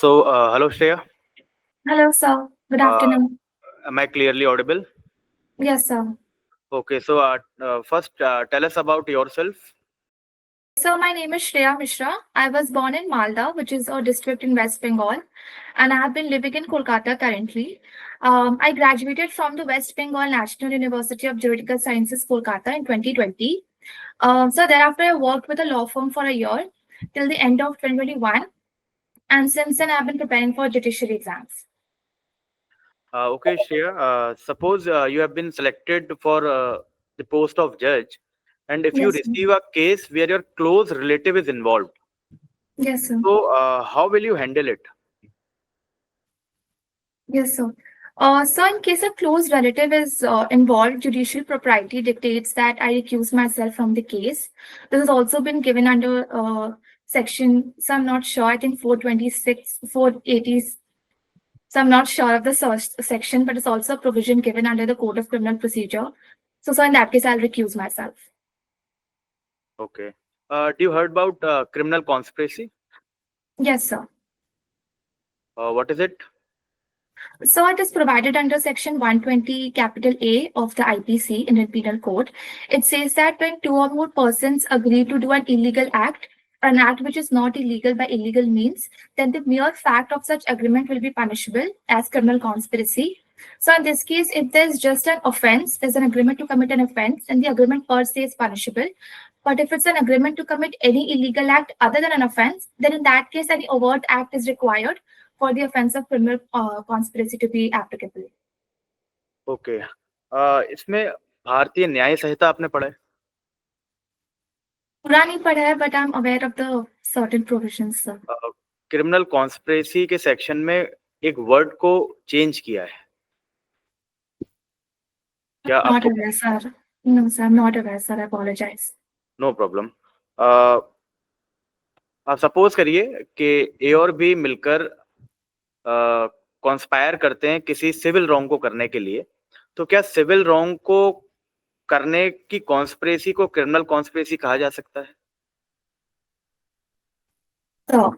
Hello Shreya. Hello, sir. Good Uh, afternoon. am I clearly audible? Yes, sir. Okay, first tell us about yourself. So my name is Shreya Mishra. I was born in Malda, which is a district in West Bengal, and I have been living in Kolkata currently. I graduated from the West Bengal National University of Juridical Sciences, Kolkata in 2020. So thereafter, I worked with a law firm for a year till the end of 2021, and since then, I've been preparing for judiciary exams. Okay, Shreya. Suppose you have been selected for the post of judge, and if you Yes, sir. receive a case where your close relative is involved, Yes, sir. how will you handle it? Yes, sir. So, in case a close relative is involved, judicial propriety dictates that I recuse myself from the case. This has also been given under section, so I'm not sure, I think 426, 480. So, I'm not sure of the section, but it's also a provision given under the Code of Criminal Procedure. So in that case, I'll recuse myself. Okay. Do you heard about criminal conspiracy? Yes, sir. What is it? So it is provided under section 120 capital A of the IPC, Indian Penal Code. It says that when two or more persons agree to do an illegal act, an act which is not illegal by illegal means, then the mere fact of such agreement will be punishable as criminal conspiracy. So in this case, if there's just an offense, there's an agreement to commit an offense, then the agreement per se is punishable. But if it's an agreement to commit any illegal act other than an offense, then in that case, any overt act is required for the offense of criminal conspiracy to be applicable. Okay. इसमें भारतीय न्याय संहिता आपने पढ़ा है? पूरा नहीं पढ़ा है, but I'm aware of the certain provisions, sir. Criminal conspiracy के सेक्शन में एक वर्ड को चेंज किया है। क्या Not आपको? aware, sir. No, sir, I'm not aware, sir. I apologize. No problem. आप सपोज करिए कि ए और बी मिलकर कॉन्स्पायर करते हैं किसी सिविल रॉन्ग को करने के लिए, तो क्या सिविल रॉन्ग को करने की कॉन्स्पिरेसी को क्रिमिनल कॉन्स्पिरेसी कहा जा सकता है?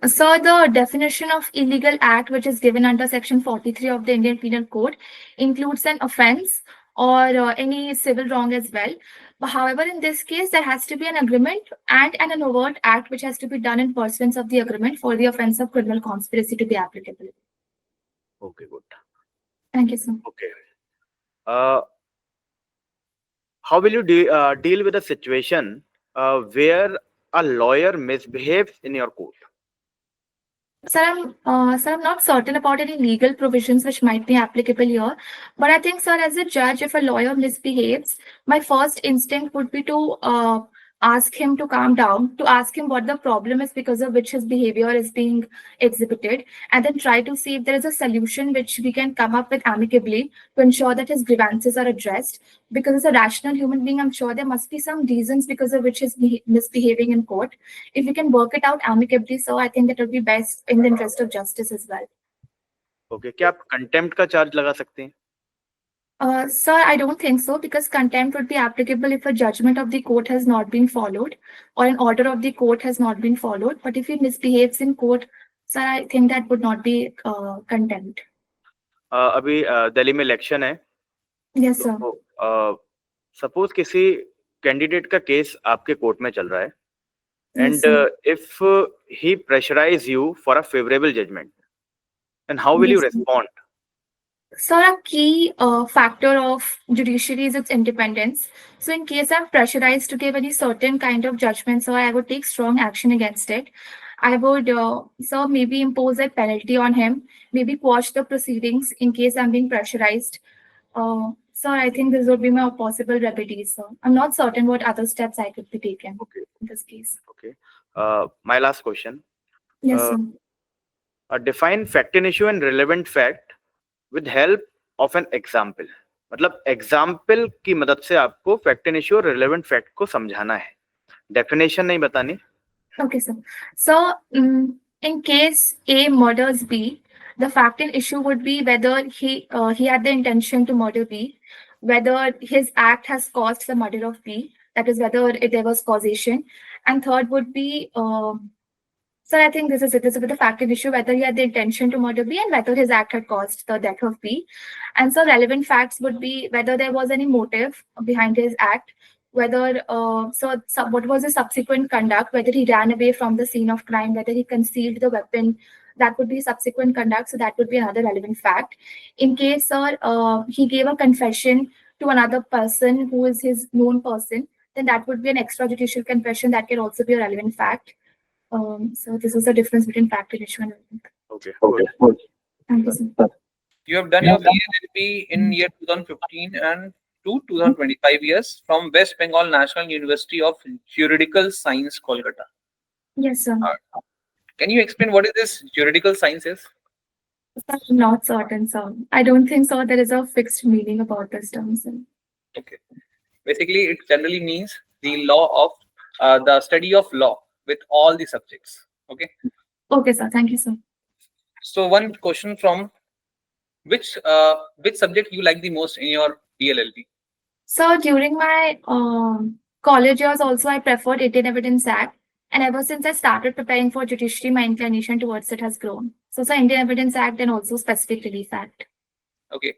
So the definition of illegal act, which is given under Section 43 of the Indian Penal Code, includes an offense or any civil wrong as well. But however, in this case, there has to be an agreement and an overt act which has to be done in pursuance of the agreement for the offense of criminal conspiracy to be applicable. Okay, good. Thank you, sir. Okay. How will you deal with a situation where a lawyer misbehaves in your court? Sir, I'm not certain about any legal provisions which might be applicable here. But I think, sir, as a judge, if a lawyer misbehaves, my first instinct would be to ask him to calm down, to ask him what the problem is because of which his behavior is being exhibited, and then try to see if there is a solution which we can come up with amicably to ensure that his grievances are addressed. Because as a rational human being, I'm sure there must be some reasons because of which he's misbehaving in court. If we can work it out amicably, so I think that would be best in the interest of justice as well. Okay, क्या आप contempt का charge लगा सकते हैं? Sir, I don't think so, because contempt would be applicable if a judgment of the court has not been followed or an order of the court has not been followed. But if he misbehaves in court, sir, I think that would not be contempt. अभी दिल्ली में election है। Yes, sir. तो suppose किसी candidate का case आपके court में चल रहा है, Yes, and sir. if he pressurize you for a favorable judgment, then how will you Yes, sir. respond? So a key factor of judiciary is its independence. So in case I'm pressurized to give any certain kind of judgment, so I would take strong action against it. I would so maybe impose a penalty on him, maybe quash the proceedings in case I'm being pressurized. So I think this would be my possible remedies. So I'm not certain what other steps I could be taken in this case. Okay. My last question. Yes, sir. Define fact and issue and relevant fact with help of an example. मतलब example की मदद से आपको fact and issue और relevant fact को समझाना है, definition नहीं बतानी। Okay, sir. So, in case A murders B, the fact and issue would be whether he had the intention to murder B, whether his act has caused the murder of B, that is whether there was causation, and third would be Sir, I think this is it. This is the factual issue, whether he had the intention to murder B and whether his act had caused the death of B. And so relevant facts would be whether there was any motive behind his act, whether, what was his subsequent conduct, whether he ran away from the scene of crime, whether he concealed the weapon, that would be subsequent conduct. So that would be another relevant fact. In case, sir, he gave a confession to another person who is his known person, then that would be an extrajudicial confession. That can also be a relevant fact. So this is the difference between fact and issue and relevant. Okay, Okay. good. Thank you, sir. You have done your BLLB in year 2015 and to 2025 years from West Bengal National University of Juridical Science, Kolkata. Yes, sir. Can you explain what is this juridical science is? I'm not certain, sir. I don't think so. There is a fixed meaning about this term, sir. Okay. Basically, it generally means the law of the study of law with all the subjects. Okay. Okay, sir. Thank you, sir. So one question from which subject you like the most in your BLLB? So during my college years, also I preferred Indian Evidence Act, and ever since I started preparing for judiciary, my inclination towards it has grown. So, Indian Evidence Act and also Specific Relief Act. Okay.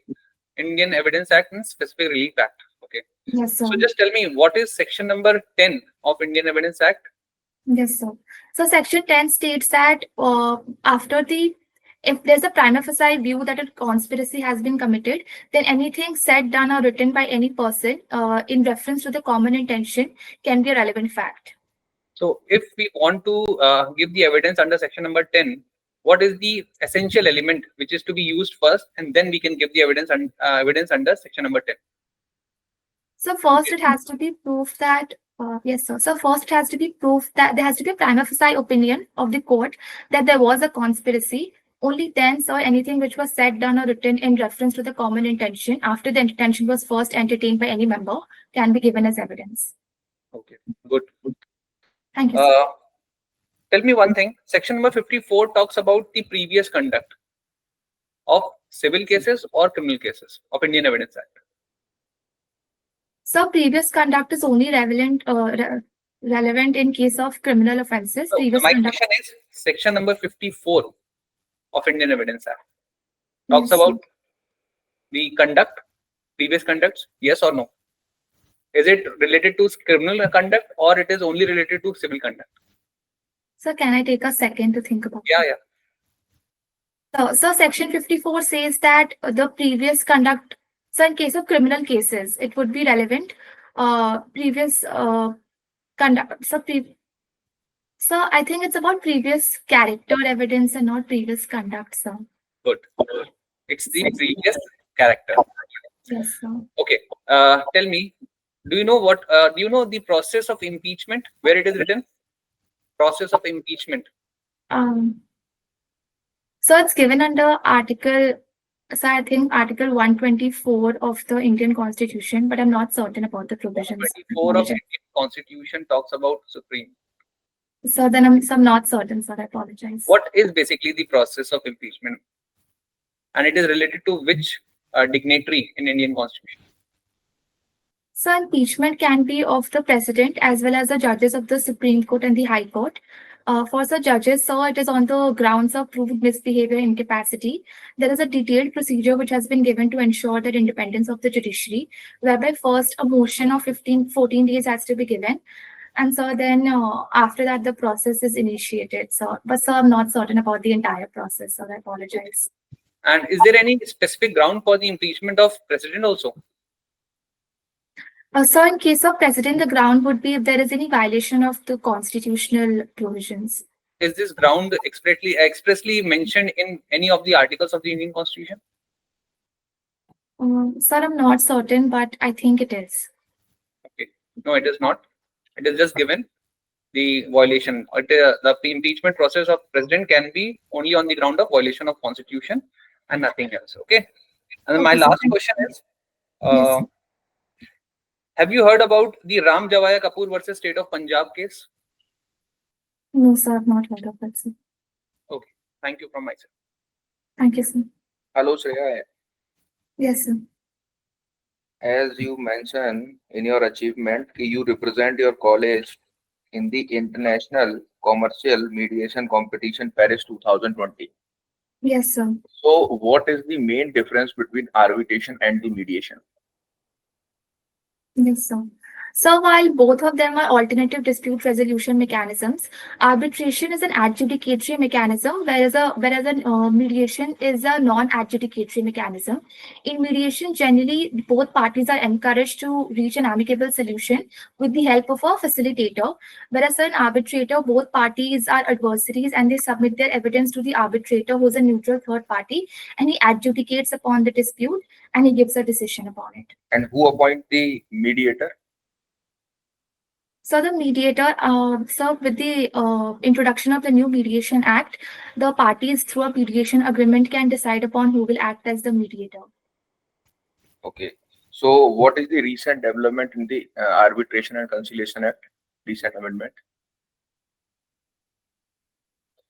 Indian Evidence Act and Specific Relief Act. Okay. Yes, sir. So just tell me, what is section number 10 of Indian Evidence Act? Yes, sir. So section 10 states that if there's a prima facie view that a conspiracy has been committed, then anything said, done, or written by any person in reference to the common intention can be a relevant fact. So if we want to give the evidence under section number 10, what is the essential element which is to be used first, and then we can give the evidence under section number 10? So first it has to be proof that, yes, sir. So first it has to be proof that there has to be a prima facie opinion of the court that there was a conspiracy. Only then, sir, anything which was said, done, or written in reference to the common intention after the intention was first entertained by any member can be given as evidence. Okay, good. Thank you, sir. Tell me one thing. Section number 54 talks about the previous conduct of civil cases or criminal cases of Indian Evidence Act. So previous conduct is only relevant in case of criminal offences. So my question is section number 54 of Indian Evidence Act talks about the conduct, previous conducts, yes or no? Is it related to criminal conduct or it is only related to civil conduct? So can I take a second to think about it? Yeah. So section 54 says that the previous conduct, so in case of criminal cases, it would be relevant. Previous conduct. So I think it's about previous character evidence and not previous conduct, sir. Good. It's the previous character. Yes, sir. Okay. Tell me, do you know the process of impeachment, where it is written? Process of impeachment. So it's given under Article 124 of the Indian Constitution, but I'm not certain about the provisions. 124 of Indian Constitution talks about Supreme. So then I'm not certain, sir. I apologize. What is basically the process of impeachment? And it is related to which dignitary in Indian Constitution? So impeachment can be of the president as well as the judges of the Supreme Court and the High Court. For the judges, so it is on the grounds of proved misbehavior and incapacity. There is a detailed procedure which has been given to ensure the independence of the judiciary, whereby first a motion of 14 days has to be given. And so then after that, the process is initiated. So, but sir, I'm not certain about the entire process, so I apologize. And is there any specific ground for the impeachment of president also? So in case of president, the ground would be if there is any violation of the constitutional provisions. Is this ground expressly mentioned in any of the articles of the Indian Constitution? Sir, I'm not certain, but I think it is. Okay. No, it is not. It is just given the violation. The impeachment process of president can be only on the ground of violation of Constitution and nothing else. Okay. And then my last question is, Yes. have you heard about the Ram Javaya Kapoor versus State of Punjab case? No, sir, I've not heard of that, sir. Okay. Thank you from my side. Thank you, sir. Hello, Shreya. Yes, sir. As you mentioned in your achievement, you represent your college in the International Commercial Mediation Competition Paris 2020. Yes, sir. So what is the main difference between arbitration and the mediation? Yes, sir. So while both of them are alternative dispute resolution mechanisms, arbitration is an adjudicatory mechanism, whereas mediation is a non-adjudicatory mechanism. In mediation, generally both parties are encouraged to reach an amicable solution with the help of a facilitator, whereas an arbitrator, both parties are adversaries and they submit their evidence to the arbitrator, who is a neutral third party, and he adjudicates upon the dispute and he gives a decision upon it. And who appoint the mediator? So the mediator, so with the introduction of the new Mediation Act, the parties through a mediation agreement can decide upon who will act as the mediator. Okay. So what is the recent development in the Arbitration and Conciliation Act, recent amendment?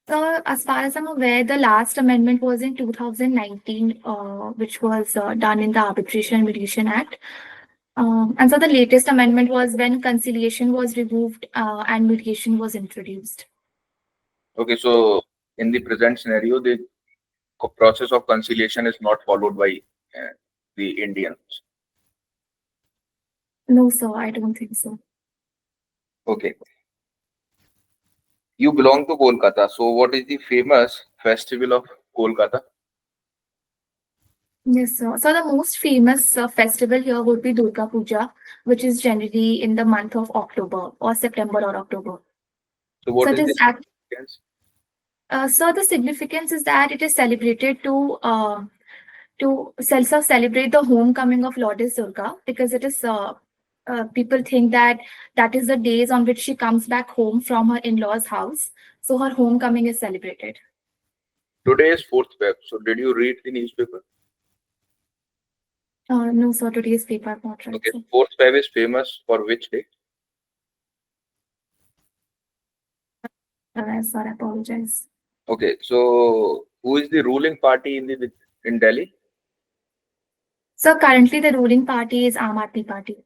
So as far as I'm aware, the last amendment was in 2019, which was done in the Arbitration and Mediation Act. And so the latest amendment was when conciliation was removed and mediation was introduced. Okay, so in the present scenario, the process of conciliation is not followed by the Indians. No, sir, I don't think so. Okay. You belong to Kolkata. So what is the famous festival of Kolkata? Yes, sir. So the most famous festival here would be Durga Puja, which is generally in the month of October or September or October. So what So is it the is act- significance? So the significance is that it is celebrated to celebrate the homecoming of Lourdes Durga, because it is people think that that is the days on which she comes back home from her in-laws' house. So her homecoming is celebrated. Today is 4th Feb. So did you read the newspaper? No, sir, today's paper I've not read. Okay, So. 4th Feb is famous for which day? Sir, I apologize. Okay, so who is the ruling party in Delhi? So currently the ruling party is Aam Aadmi Party.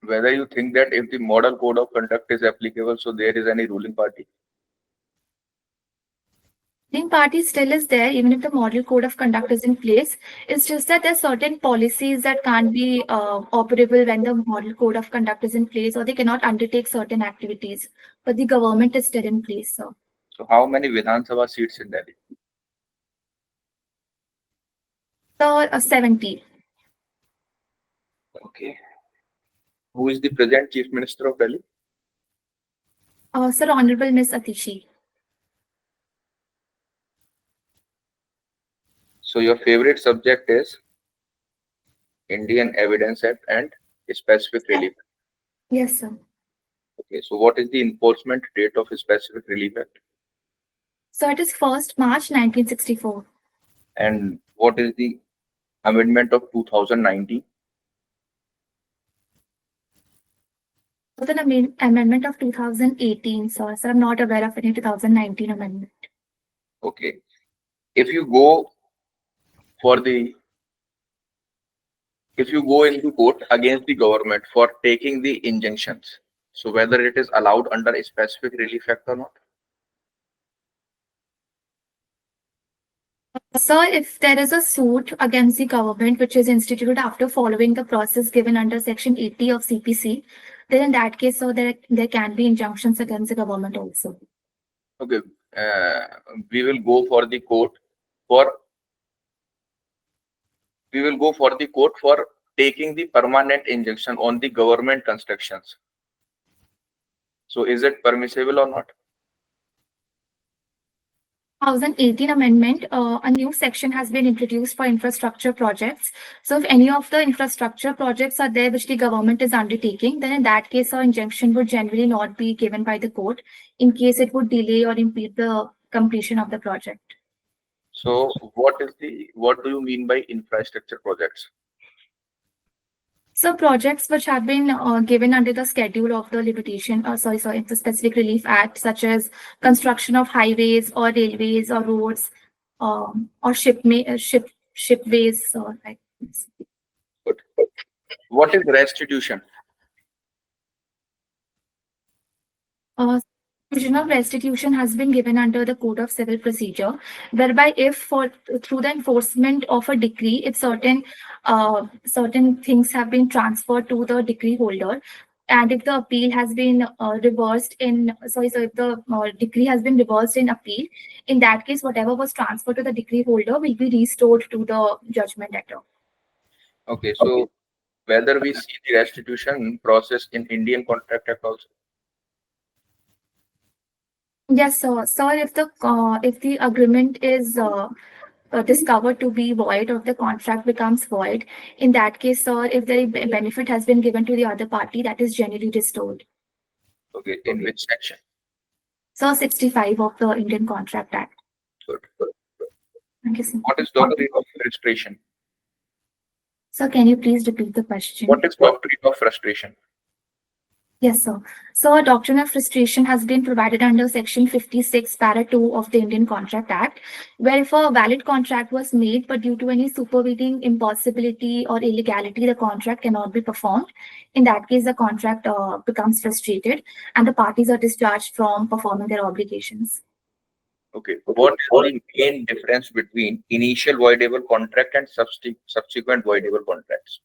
Whether you think that if the model code of conduct is applicable, so there is any ruling party? Ruling party still is there, even if the model code of conduct is in place. It's just that there are certain policies that can't be operable when the model code of conduct is in place, or they cannot undertake certain activities. But the government is still in place, sir. So how many Vidhan Sabha seats in Delhi? So 70. Okay. Who is the present Chief Minister of Delhi? Sir, Honorable Miss Atishi. So your favorite subject is Indian Evidence Act and Specific Relief Act. Yes, sir. Okay, so what is the enforcement date of Specific Relief Act? So it is 1st March 1964. And what is the amendment of 2019? So the amendment of 2018, sir. So I'm not aware of any 2019 amendment. Okay. If you go into court against the government for taking the injunctions, so whether it is allowed under a Specific Relief Act or not? Sir, if there is a suit against the government which is instituted after following the process given under Section 80 of CPC, then in that case, so there can be injunctions against the government also. Okay, we will go for the court for taking the permanent injunction on the government constructions. So is it permissible or not? 2018 amendment, a new section has been introduced for infrastructure projects. So if any of the infrastructure projects are there which the government is undertaking, then in that case, our injunction would generally not be given by the court in case it would delay or impede the completion of the project. So what do you mean by infrastructure projects? So projects which have been given under the schedule of the the Specific Relief Act, such as construction of highways or railways or roads, or shipways, or like. Good. What is restitution? Provision of restitution has been given under the Code of Civil Procedure, whereby if through the enforcement of a decree, if certain things have been transferred to the decree holder, and if the appeal has been if the decree has been reversed in appeal, in that case, whatever was transferred to the decree holder will be restored to the judgment debtor. Okay, so whether we see the restitution process in Indian Contract Act also. Yes, sir. Sir, if the agreement is discovered to be void or the contract becomes void, in that case, sir, if the benefit has been given to the other party, that is generally restored. Okay, in which section? Sir, 65 of the Indian Contract Act. Good. Thank you, sir. What is doctrine of frustration? Sir, can you please repeat the question? What is doctrine of frustration? Yes, sir. So, doctrine of frustration has been provided under Section 56, Para 2 of the Indian Contract Act, where if a valid contract was made, but due to any supervening impossibility or illegality, the contract cannot be performed. In that case, the contract becomes frustrated and the parties are discharged from performing their obligations. Okay, what is the main difference between initial voidable contract and subsequent voidable contracts?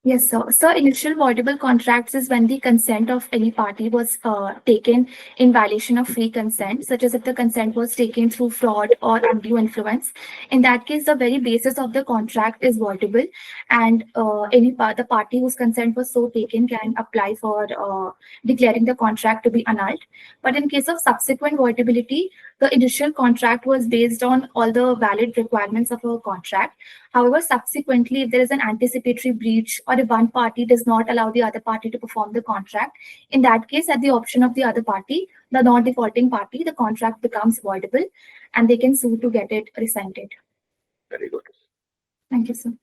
Yes, sir. So initial voidable contracts is when the consent of any party was taken in violation of free consent, such as if the consent was taken through fraud or undue influence. In that case, the very basis of the contract is voidable, and the party whose consent was so taken can apply for declaring the contract to be annulled. But in case of subsequent voidability, the initial contract was based on all the valid requirements of a contract. However, subsequently, if there is an anticipatory breach or if one party does not allow the other party to perform the contract, in that case, at the option of the other party, the non-defaulting party, the contract becomes voidable and they can sue to get it rescinded. Very good. Thank you, sir.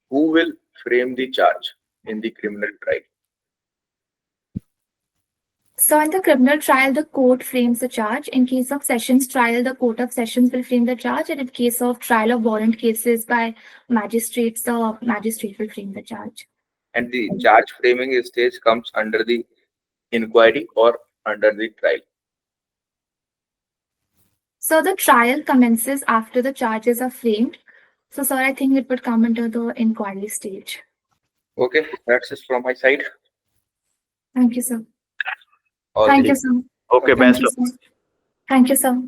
Who will frame the charge in the criminal trial? So in the criminal trial, the court frames the charge. In case of sessions trial, the Court of Sessions will frame the charge. And in case of trial of warrant cases by magistrates, the magistrate will frame the charge. And the charge framing stage comes under the inquiry or under the trial? So the trial commences after the charges are framed. So sir, I think it would come under the inquiry stage. Okay, that's it from my side. Thank you, sir. All Thank the you, sir. Okay, Thank best you, of sir. Thank you, sir.